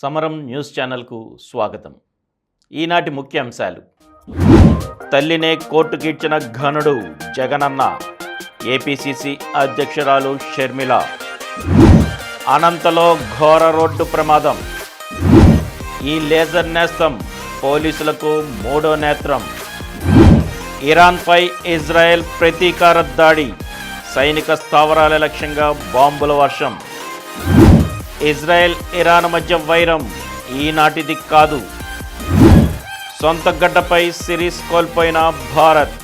సమరం న్యూస్ ఛానల్కు స్వాగతం. ఈనాటి ముఖ్యాంశాలు: తల్లినే కోర్టుకిచ్చిన ఘనుడు జగనన్న, ఏపీసీసీ అధ్యక్షురాలు షర్మిల. అనంతలో ఘోర రోడ్డు ప్రమాదం, ఈ లేజర్ నేస్తం పోలీసులకు మూడో నేత్రం. ఇరాన్పై ఇజ్రాయెల్ ప్రతీకార దాడి, సైనిక స్థావరాల లక్ష్యంగా బాంబుల వర్షం. ఇజ్రాయెల్ ఇరాన్ మధ్య వైరం ఈనాటిది కాదు. సొంత గడ్డపై సిరీస్ కోల్పోయిన భారత్.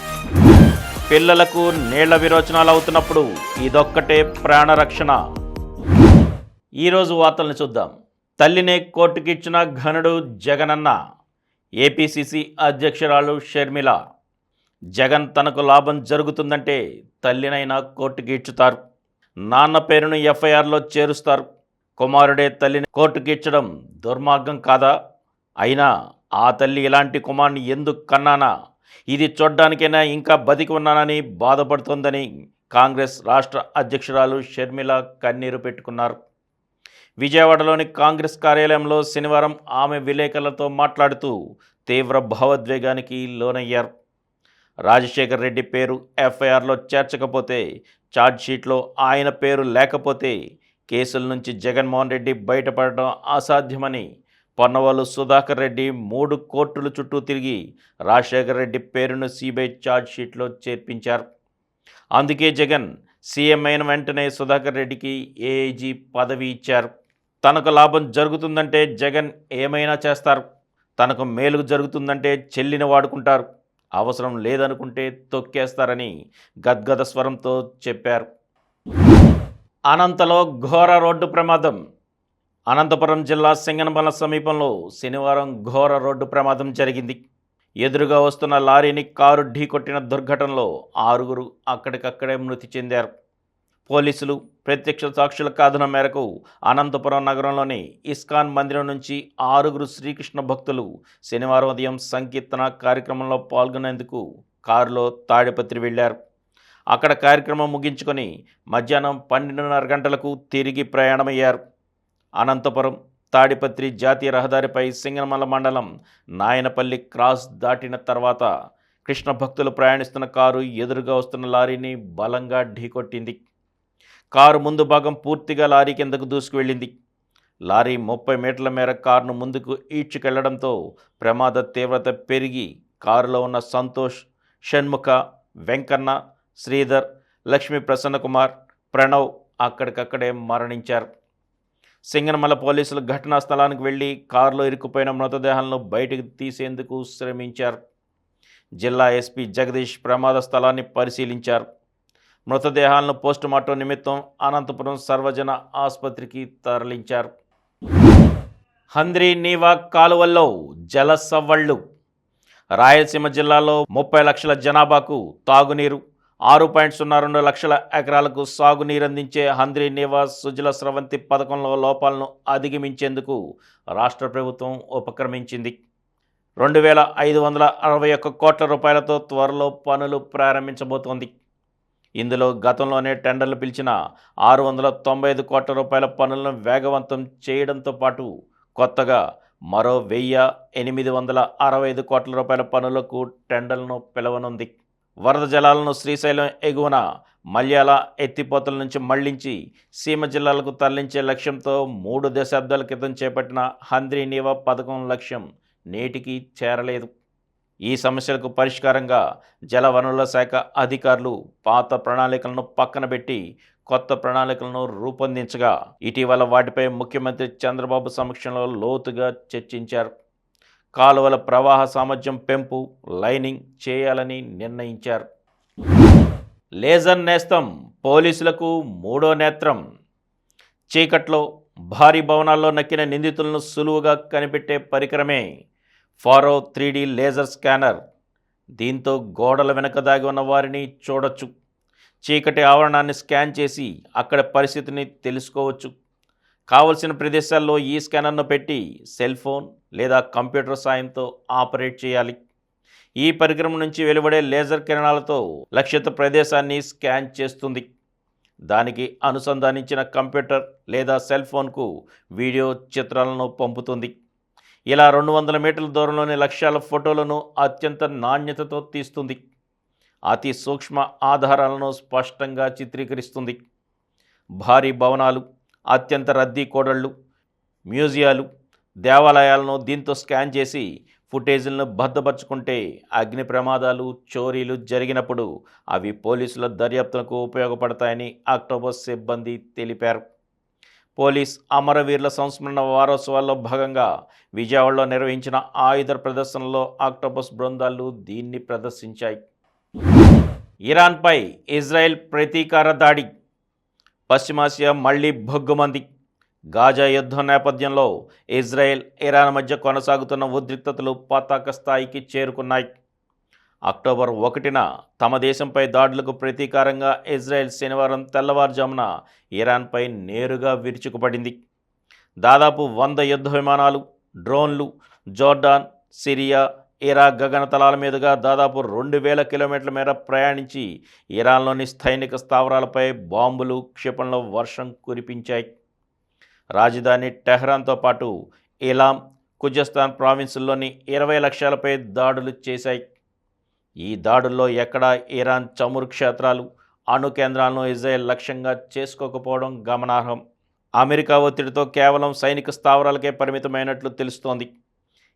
పిల్లలకు నీళ్ల విరోచనాలు అవుతున్నప్పుడు ఇదొక్కటే ప్రాణరక్షణ. ఈరోజు వార్తలను చూద్దాం. తల్లినే కోర్టుకిచ్చిన ఘనుడు జగనన్న, ఏపీసీసీ అధ్యక్షురాలు షర్మిల. జగన్ తనకు లాభం జరుగుతుందంటే తల్లినైనా కోర్టుకి ఇచ్చుతారు. నాన్న పేరును ఎఫ్ఐఆర్లో చేరుస్తారు. కుమారుడే తల్లిని కోర్టుకి ఇచ్చడం దుర్మార్గం కాదా? అయినా ఆ తల్లి ఇలాంటి కుమారుని ఎందుకు కన్నానా, ఇది చూడ్డానికైనా ఇంకా బతికి ఉన్నానని బాధపడుతోందని కాంగ్రెస్ రాష్ట్ర అధ్యక్షురాలు షర్మిల కన్నీరు పెట్టుకున్నారు. విజయవాడలోని కాంగ్రెస్ కార్యాలయంలో శనివారం ఆమె విలేకరులతో మాట్లాడుతూ తీవ్ర భావోద్వేగానికి లోనయ్యారు. రాజశేఖర్ రెడ్డి పేరు ఎఫ్ఐఆర్లో చేర్చకపోతే, ఛార్జ్షీట్లో ఆయన పేరు లేకపోతే కేసుల నుంచి జగన్మోహన్ రెడ్డి బయటపడడం అసాధ్యమని పొన్నవాళ్ళు సుధాకర్ రెడ్డి 3 కోర్టుల చుట్టూ తిరిగి రాజశేఖర్ రెడ్డి పేరును సిబిఐ ఛార్జ్షీట్లో చేర్పించారు. అందుకే జగన్ సీఎం అయిన వెంటనే సుధాకర్ రెడ్డికి ఏఐజీ పదవి ఇచ్చారు. తనకు లాభం జరుగుతుందంటే జగన్ ఏమైనా చేస్తారు. తనకు మేలు జరుగుతుందంటే చెల్లిని వాడుకుంటారు. అవసరం లేదనుకుంటే తొక్కేస్తారని గద్గద స్వరంతో చెప్పారు. అనంతలో ఘోర రోడ్డు ప్రమాదం. అనంతపురం జిల్లా సింగనమల సమీపంలో శనివారం ఘోర రోడ్డు ప్రమాదం జరిగింది. ఎదురుగా వస్తున్న లారీని కారు ఢీకొట్టిన దుర్ఘటనలో 6 అక్కడికక్కడే మృతి చెందారు. పోలీసులు, ప్రత్యక్ష సాక్షుల కథనం మేరకు అనంతపురం నగరంలోని ఇస్కాన్ మందిరం నుంచి 6 శ్రీకృష్ణ భక్తులు శనివారం ఉదయం సంకీర్తన కార్యక్రమంలో పాల్గొనేందుకు కారులో తాడిపత్రి వెళ్లారు. అక్కడ కార్యక్రమం ముగించుకొని మధ్యాహ్నం 12:30 గంటలకు తిరిగి ప్రయాణమయ్యారు. అనంతపురం తాడిపత్రి జాతీయ రహదారిపై సింగనమల మండలం నాయనపల్లి క్రాస్ దాటిన తర్వాత కృష్ణ భక్తులు ప్రయాణిస్తున్న కారు ఎదురుగా వస్తున్న లారీని బలంగా ఢీకొట్టింది. కారు ముందు భాగం పూర్తిగా లారీ కిందకు దూసుకువెళ్ళింది. లారీ 30 మీటర్ల మేర కారును ముందుకు ఈడ్చుకెళ్లడంతో ప్రమాద తీవ్రత పెరిగి కారులో ఉన్న సంతోష్, షణ్ముఖ, వెంకన్న, శ్రీధర్, లక్ష్మీ ప్రసన్నకుమార్, ప్రణవ్ అక్కడికక్కడే మరణించారు. సింగనమల పోలీసులు ఘటనా స్థలానికి వెళ్లి కారులో ఇరుక్కుపోయిన మృతదేహాలను బయటకు తీసేందుకు శ్రమించారు. జిల్లా ఎస్పీ జగదీష్ ప్రమాద స్థలాన్ని పరిశీలించారు. మృతదేహాలను పోస్టుమార్టం నిమిత్తం అనంతపురం సర్వజన ఆసుపత్రికి తరలించారు. హంద్రీ నీవా కాలువల్లో జల సవ్వళ్లు. రాయలసీమ జిల్లాలో 30 లక్షల జనాభాకు తాగునీరు, 6.02 లక్షల ఎకరాలకు సాగునీరందించే హంద్రీ నీవా సుజల స్రవంతి పథకంలో లోపాలను అధిగమించేందుకు రాష్ట్ర ప్రభుత్వం ఉపక్రమించింది. 2,561 కోట్ల రూపాయలతో త్వరలో పనులు ప్రారంభించబోతోంది. ఇందులో గతంలోనే టెండర్లు పిలిచిన 695 కోట్ల రూపాయల పనులను వేగవంతం చేయడంతో పాటు కొత్తగా మరో 1,865 కోట్ల రూపాయల పనులకు టెండర్లను పిలవనుంది. వరద జలాలను శ్రీశైలం ఎగువన మల్యాల ఎత్తిపోతల నుంచి మళ్లించి సీమ జిల్లాలకు తరలించే లక్ష్యంతో 3 దశాబ్దాల క్రితం చేపట్టిన హంద్రీ నీవా పథకం లక్ష్యం నేటికి చేరలేదు. ఈ సమస్యలకు పరిష్కారంగా జలవనరుల శాఖ అధికారులు పాత ప్రణాళికలను పక్కన పెట్టి కొత్త ప్రణాళికలను రూపొందించగా ఇటీవల వాటిపై ముఖ్యమంత్రి చంద్రబాబు సమక్షంలో లోతుగా చర్చించారు. కాలువల ప్రవాహ సామర్థ్యం పెంపు, లైనింగ్ చేయాలని నిర్ణయించారు. లేజర్ నేస్తం పోలీసులకు మూడో నేత్రం. చీకట్లో భారీ భవనాల్లో నక్కిన నిందితులను సులువుగా కనిపెట్టే పరికరమే ఫారో 3D లేజర్ స్కానర్. దీంతో గోడల వెనక దాగి ఉన్న వారిని చూడొచ్చు. చీకటి ఆవరణాన్ని స్కాన్ చేసి అక్కడ పరిస్థితిని తెలుసుకోవచ్చు. కావలసిన ప్రదేశాల్లో ఈ స్కానర్ను పెట్టి సెల్ ఫోన్ లేదా కంప్యూటర్ సాయంతో ఆపరేట్ చేయాలి. ఈ పరికరం నుంచి వెలువడే లేజర్ కిరణాలతో లక్ష్యిత ప్రదేశాన్ని స్కాన్ చేస్తుంది. దానికి అనుసంధానించిన కంప్యూటర్ లేదా సెల్ ఫోన్కు వీడియో చిత్రాలను పంపుతుంది. ఇలా 200 మీటర్ల దూరంలోని లక్ష్యాల ఫోటోలను అత్యంత నాణ్యతతో తీస్తుంది. అతి సూక్ష్మ ఆధారాలను స్పష్టంగా చిత్రీకరిస్తుంది. భారీ భవనాలు, అత్యంత రద్దీ కూడళ్లు, మ్యూజియాలు, దేవాలయాలను దీంతో స్కాన్ చేసి ఫుటేజీలను భద్రపరుచుకుంటే అగ్ని ప్రమాదాలు, చోరీలు జరిగినప్పుడు అవి పోలీసుల దర్యాప్తులకు ఉపయోగపడతాయని ఆక్టోపస్ సిబ్బంది తెలిపారు. పోలీస్ అమరవీరుల సంస్మరణ వారోత్సవాల్లో భాగంగా విజయవాడలో నిర్వహించిన ఆయుధ ప్రదర్శనలో ఆక్టోపస్ బృందాలు దీన్ని ప్రదర్శించాయి. ఇరాన్పై ఇజ్రాయెల్ ప్రతీకార దాడి, పశ్చిమాసియా మళ్లీ భగ్గుమంది. గాజా యుద్ధం నేపథ్యంలో ఇజ్రాయెల్, ఇరాన్ మధ్య కొనసాగుతున్న ఉద్రిక్తతలు పతాక స్థాయికి చేరుకున్నాయి. అక్టోబర్ 1న తమ దేశంపై దాడులకు ప్రతీకారంగా ఇజ్రాయెల్ శనివారం తెల్లవారుజామున ఇరాన్పై నేరుగా విరుచుకుపడింది. దాదాపు 100 యుద్ధ విమానాలు, డ్రోన్లు జోర్డాన్, సిరియా, ఇరాక్ గగనతలాల మీదుగా దాదాపు 2000 కిలోమీటర్ల మేర ప్రయాణించి ఇరాన్లోని సైనిక స్థావరాలపై బాంబులు, క్షిపణుల వర్షం కురిపించాయి. రాజధాని టెహ్రాన్తో పాటు ఇలాం, ఖుజస్థాన్ ప్రావిన్సుల్లోని 20 లక్ష్యాలపై దాడులు చేశాయి. ఈ దాడుల్లో ఎక్కడా ఇరాన్ చమురు క్షేత్రాలు, అణు కేంద్రాలను ఇజ్రాయెల్ లక్ష్యంగా చేసుకోకపోవడం గమనార్హం. అమెరికా ఒత్తిడితో కేవలం సైనిక స్థావరాలకే పరిమితమైనట్లు తెలుస్తోంది.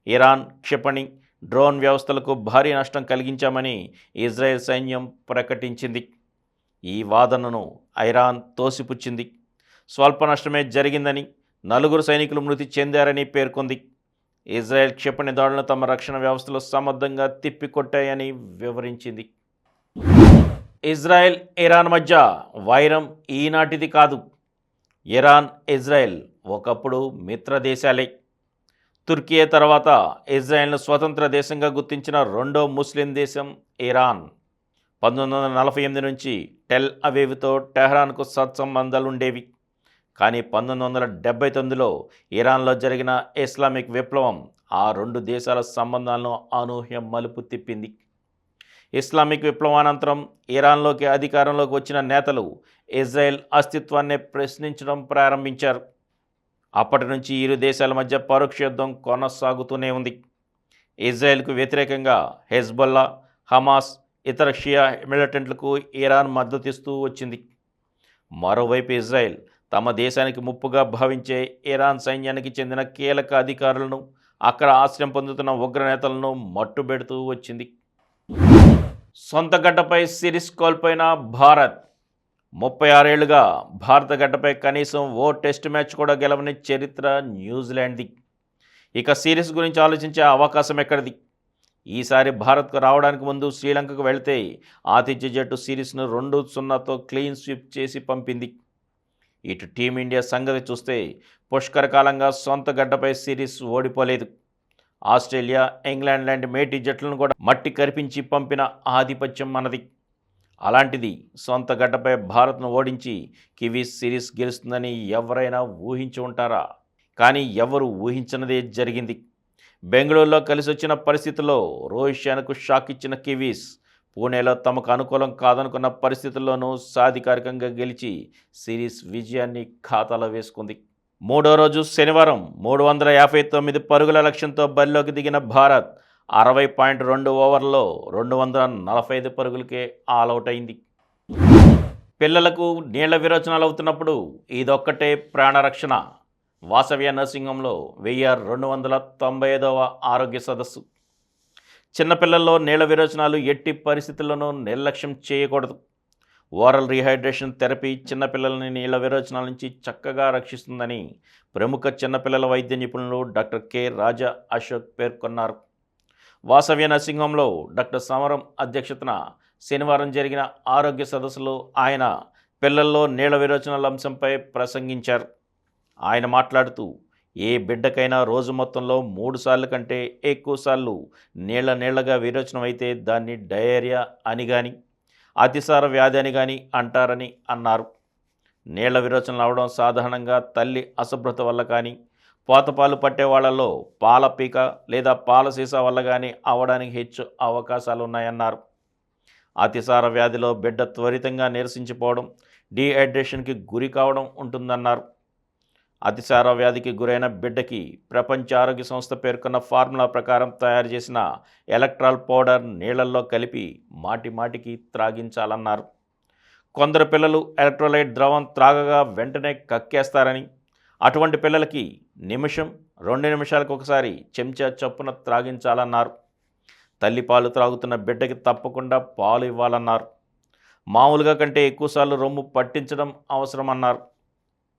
ఇరాన్ క్షిపణి, డ్రోన్ వ్యవస్థలకు భారీ నష్టం కలిగించామని ఇజ్రాయెల్ సైన్యం ప్రకటించింది. ఈ వాదనను ఇరాన్ తోసిపుచ్చింది. స్వల్ప నష్టమే జరిగిందని, 4 సైనికులు మృతి చెందారని పేర్కొంది. ఇజ్రాయెల్ క్షిపణి దాడులను తమ రక్షణ వ్యవస్థలు సమర్థంగా తిప్పికొట్టాయని వివరించింది. ఇజ్రాయెల్, ఇరాన్ మధ్య వైరం ఈనాటిది కాదు. ఇరాన్, ఇజ్రాయెల్ ఒకప్పుడు మిత్ర దేశాలే. తుర్కియే తర్వాత ఇజ్రాయెల్ను స్వతంత్ర దేశంగా గుర్తించిన రెండో ముస్లిం దేశం ఇరాన్. 1948 నుంచి టెల్ అవీవ్తో టెహ్రాన్కు సత్సంబంధాలుండేవి. కానీ 1979లో ఇరాన్లో జరిగిన ఇస్లామిక్ విప్లవం ఆ 2 దేశాల సంబంధాలను అనూహ్య మలుపు తిప్పింది. ఇస్లామిక్ విప్లవానంతరం ఇరాన్లోకి అధికారంలోకి వచ్చిన నేతలు ఇజ్రాయెల్ అస్తిత్వాన్ని ప్రశ్నించడం ప్రారంభించారు. అప్పటి నుంచి ఇరు దేశాల మధ్య పరోక్ష యుద్ధం కొనసాగుతూనే ఉంది. ఇజ్రాయెల్కు వ్యతిరేకంగా హెజ్బొల్లా, హమాస్, ఇతర షియా మిలిటెంట్లకు ఇరాన్ మద్దతిస్తూ వచ్చింది. మరోవైపు ఇజ్రాయెల్ తమ దేశానికి ముప్పుగా భావించే ఇరాన్ సైన్యానికి చెందిన కీలక అధికారులను, అక్కడ ఆశ్రయం పొందుతున్న ఉగ్రనేతలను మట్టుబెడుతూ వచ్చింది. సొంత గడ్డపై సిరీస్ కోల్పోయిన భారత్. 36 ఏళ్లుగా భారత గడ్డపై కనీసం ఓ టెస్ట్ మ్యాచ్ కూడా గెలవని చరిత్ర న్యూజిలాండ్ది. ఇక సిరీస్ గురించి ఆలోచించే అవకాశం ఎక్కడిది? ఈసారి భారత్కు రావడానికి ముందు శ్రీలంకకు వెళితే ఆతిథ్య జట్టు సిరీస్ను 2-0తో క్లీన్ స్వీప్ చేసి పంపింది. ఇటు టీమిండియా సంగతి చూస్తే పుష్కరకాలంగా సొంత గడ్డపై సిరీస్ ఓడిపోలేదు. ఆస్ట్రేలియా, ఇంగ్లాండ్ లాంటి మేటి జట్లను కూడా మట్టి కరిపించి పంపిన ఆధిపత్యం మనది. అలాంటిది సొంత గడ్డపై భారత్ను ఓడించి కివీస్ సిరీస్ గెలుస్తుందని ఎవరైనా ఊహించి ఉంటారా? కానీ ఎవరు ఊహించినదే జరిగింది. బెంగళూరులో కలిసి వచ్చిన పరిస్థితుల్లో రోహిత్ శర్మకు షాక్ ఇచ్చిన కివీస్ పూణేలో తమకు అనుకూలం కాదనుకున్న పరిస్థితుల్లోనూ సాధికారికంగా గెలిచి సిరీస్ విజయాన్ని ఖాతాలో వేసుకుంది. 3వ రోజు శనివారం 359 పరుగుల లక్ష్యంతో బరిలోకి దిగిన భారత్ 60.2 ఓవర్లలో 245 పరుగులకే ఆలౌట్ అయింది. పిల్లలకు నీళ్ల విరోచనాలు అవుతున్నప్పుడు ఇదొక్కటే ప్రాణరక్షణ. వాసవ్య నర్సింహంలో 1295వ ఆరోగ్య సదస్సు. చిన్నపిల్లల్లో నీళ్ల విరోచనాలు ఎట్టి పరిస్థితుల్లోనూ నిర్లక్ష్యం చేయకూడదు. ఓరల్ రీహైడ్రేషన్ థెరపీ చిన్నపిల్లలని నీళ్ల విరోచనాల నుంచి చక్కగా రక్షిస్తుందని ప్రముఖ చిన్నపిల్లల వైద్య నిపుణులు డాక్టర్ కె రాజా అశోక్ పేర్కొన్నారు. వాసవ్య నర్సింహంలో డాక్టర్ సమరం అధ్యక్షతన శనివారం జరిగిన ఆరోగ్య సదస్సులో ఆయన పిల్లల్లో నీళ్ల విరోచనాల అంశంపై ప్రసంగించారు. ఆయన మాట్లాడుతూ, ఏ బిడ్డకైనా రోజు మొత్తంలో 3 సార్లు కంటే ఎక్కువసార్లు నీళ్లగా విరోచనం అయితే దాన్ని డయేరియా అని కానీ, అతిసార వ్యాధి అని కానీ అంటారని అన్నారు. నీళ్ల విరోచనలు అవడం సాధారణంగా తల్లి అశుభ్రత వల్ల కానీ, పోతపాలు పట్టే వాళ్లలో పాల పీక లేదా పాల సీసా వల్ల కానీ అవడానికి హెచ్చు అవకాశాలు ఉన్నాయన్నారు. అతిసార వ్యాధిలో బిడ్డ త్వరితంగా నీరసించిపోవడం, డీహైడ్రేషన్కి గురి కావడం ఉంటుందన్నారు. అతిసార వ్యాధికి గురైన బిడ్డకి ప్రపంచ ఆరోగ్య సంస్థ పేర్కొన్న ఫార్ములా ప్రకారం తయారు చేసిన ఎలక్ట్రాల్ పౌడర్ నీళ్లలో కలిపి మాటిమాటికి త్రాగించాలన్నారు. కొందరు పిల్లలు ఎలక్ట్రోలైట్ ద్రవం త్రాగగా వెంటనే కక్కేస్తారని, అటువంటి పిల్లలకి నిమిషం 2 నిమిషాలకు ఒకసారి చెంచా చొప్పున త్రాగించాలన్నారు. తల్లిపాలు త్రాగుతున్న బిడ్డకి తప్పకుండా పాలు ఇవ్వాలన్నారు. మామూలుగా కంటే ఎక్కువసార్లు రొమ్ము పట్టించడం అవసరమన్నారు.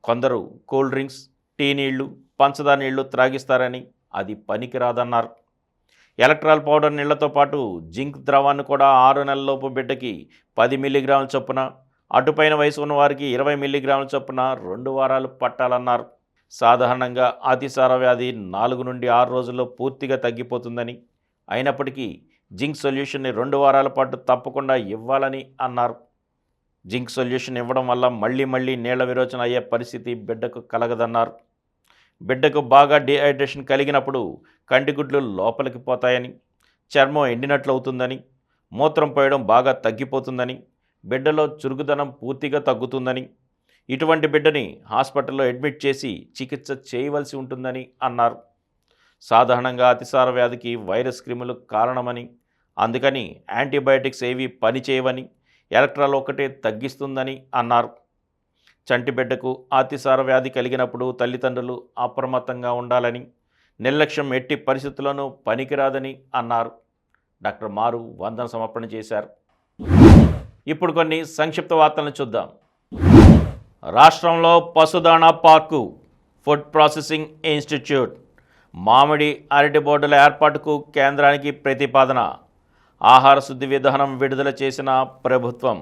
కొందరు కూల్ డ్రింక్స్, టీ నీళ్లు, పంచదార నీళ్లు త్రాగిస్తారని, అది పనికిరాదన్నారు. ఎలక్ట్రాల్ పౌడర్ నీళ్లతో పాటు జింక్ ద్రవాన్ని కూడా 6 నెలలలోపు బిడ్డకి 10 మిల్లీగ్రాముల చొప్పున, అటుపైన వయసు ఉన్న వారికి 20 మిల్లీగ్రాముల చొప్పున 2 వారాలు పట్టాలన్నారు. సాధారణంగా అతిసార వ్యాధి 4 నుండి 6 రోజుల్లో పూర్తిగా తగ్గిపోతుందని, అయినప్పటికీ జింక్ సొల్యూషన్ని 2 వారాల పాటు తప్పకుండా ఇవ్వాలని అన్నారు. జింక్ సొల్యూషన్ ఇవ్వడం వల్ల మళ్ళీ నీళ్ల విరోచన అయ్యే పరిస్థితి బిడ్డకు కలగదన్నారు. బిడ్డకు బాగా డీహైడ్రేషన్ కలిగినప్పుడు కంటిగుడ్లు లోపలికి పోతాయని, చర్మం ఎండినట్లు అవుతుందని, మూత్రం పోయడం బాగా తగ్గిపోతుందని, బిడ్డలో చురుకుదనం పూర్తిగా తగ్గుతుందని, ఇటువంటి బిడ్డని హాస్పిటల్లో అడ్మిట్ చేసి చికిత్స చేయవలసి ఉంటుందని అన్నారు. సాధారణంగా అతిసార వ్యాధికి వైరస్ క్రిములు కారణమని, అందుకని యాంటీబయాటిక్స్ ఏవి పనిచేయవని, ఎలక్ట్రాల్ ఒకటే తగ్గిస్తుందని అన్నారు. చంటి బిడ్డకు అతిసార వ్యాధి కలిగినప్పుడు తల్లిదండ్రులు అప్రమత్తంగా ఉండాలని, నిర్లక్ష్యం ఎట్టి పరిస్థితుల్లోనూ పనికిరాదని అన్నారు. డాక్టర్ మారు వందన సమర్పణ చేశారు. ఇప్పుడు కొన్ని సంక్షిప్త వార్తలను చూద్దాం. రాష్ట్రంలో పశుదాణా పార్కు, ఫుడ్ ప్రాసెసింగ్ ఇన్స్టిట్యూట్, మామిడి అరటి బోర్డుల ఏర్పాటుకు కేంద్రానికి ప్రతిపాదన. ఆహార శుద్ధి విధానం విడుదల చేసిన ప్రభుత్వం.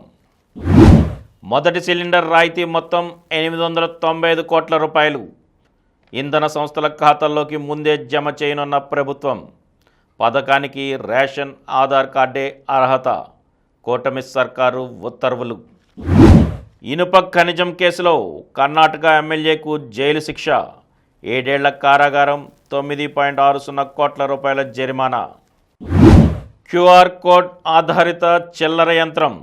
మొదటి సిలిండర్ రాయితీ మొత్తం 895 కోట్ల రూపాయలు ఇంధన సంస్థల ఖాతాల్లోకి ముందే జమ చేయనున్న ప్రభుత్వం. పథకానికి రేషన్, ఆధార్ కార్డే అర్హత. కూటమి సర్కారు ఉత్తర్వులు. ఇనుప ఖనిజం కేసులో కర్ణాటక ఎమ్మెల్యేకు జైలు శిక్ష, 7 ఏళ్ల కారాగారం, 9.60 కోట్ల రూపాయల జరిమానా. క్యూఆర్ కోడ్ ఆధారిత చిల్లర యంత్రం.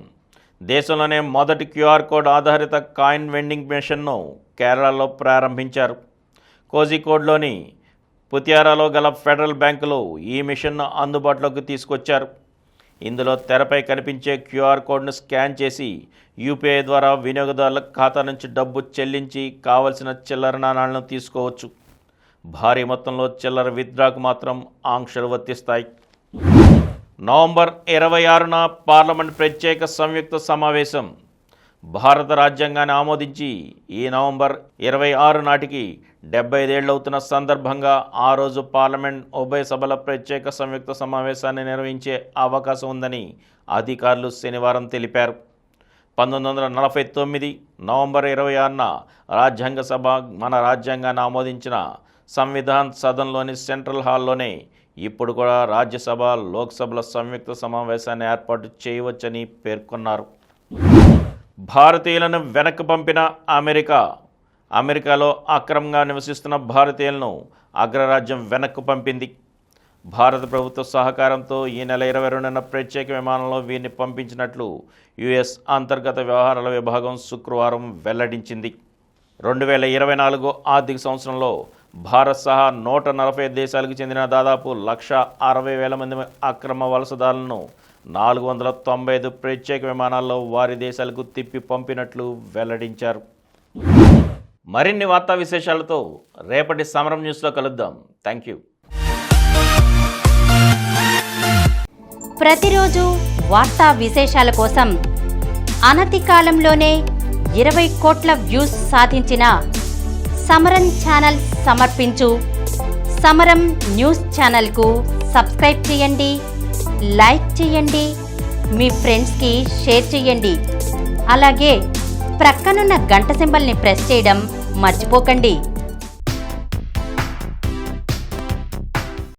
దేశంలోనే మొదటి క్యూఆర్ కోడ్ ఆధారిత కాయిన్ వెండింగ్ మెషిన్ను కేరళలో ప్రారంభించారు. కోజికోడ్లోని పుతియారాలో గల ఫెడరల్ బ్యాంకులో ఈ మిషన్ను అందుబాటులోకి తీసుకొచ్చారు. ఇందులో తెరపై కనిపించే క్యూఆర్ కోడ్ను స్కాన్ చేసి యూపీఐ ద్వారా వినియోగదారుల ఖాతా నుంచి డబ్బు చెల్లించి కావలసిన చిల్లర నాణాలను తీసుకోవచ్చు. భారీ మొత్తంలో చిల్లర విత్డ్రాకు మాత్రం ఆంక్షలు వర్తిస్తాయి. నవంబర్ 26న పార్లమెంట్ ప్రత్యేక సంయుక్త సమావేశం. భారత రాజ్యాంగాన్ని ఆమోదించి ఈ నవంబర్ 26 నాటికి 75 ఏళ్ళు అవుతున్న సందర్భంగా ఆ రోజు పార్లమెంట్ ఉభయ సభల ప్రత్యేక సంయుక్త సమావేశాన్ని నిర్వహించే అవకాశం ఉందని అధికారులు శనివారం తెలిపారు. 1949 నవంబర్ 26న రాజ్యాంగ సభ మన రాజ్యాంగాన్ని ఆమోదించిన సంవిధాన్ సదన్లోని సెంట్రల్ హాల్లోనే ఇప్పుడు కూడా రాజ్యసభ, లోక్సభల సంయుక్త సమావేశాన్ని ఏర్పాటు చేయవచ్చని పేర్కొన్నారు. భారతీయులను వెనక్కి పంపిన అమెరికాలో అక్రమంగా నివసిస్తున్న భారతీయులను అగ్రరాజ్యం వెనక్కు పంపింది. భారత ప్రభుత్వ సహకారంతో ఈ నెల 22న ప్రత్యేక విమానంలో వీరిని పంపించినట్లు యుఎస్ అంతర్గత వ్యవహారాల విభాగం శుక్రవారం వెల్లడించింది. 2024 ఆర్థిక సంవత్సరంలో భారత్ సహా 140 దేశాలకు చెందిన దాదాపు 1,60,000 మంది అక్రమ వలసదారులను 495 ప్రత్యేక విమానాల్లో వారి దేశాలకు తిప్పి పంపినట్లు వెల్లడించారు. మరిన్ని వార్తా విశేషాలతో రేపటి సమరం న్యూస్లో కలుద్దాం. Thank you. ప్రతిరోజు వార్తా విశేషాల కోసం అనతి కాలంలోనే 20 కోట్ల వ్యూస్ సాధించిన సమరం ఛానల్ సమర్పించు సమరం న్యూస్ ఛానల్కు సబ్స్క్రైబ్ చేయండి, లైక్ చేయండి, మీ ఫ్రెండ్స్కి షేర్ చేయండి. అలాగే ప్రక్కనున్న గంట సింబల్ని ప్రెస్ చేయడం మర్చిపోకండి.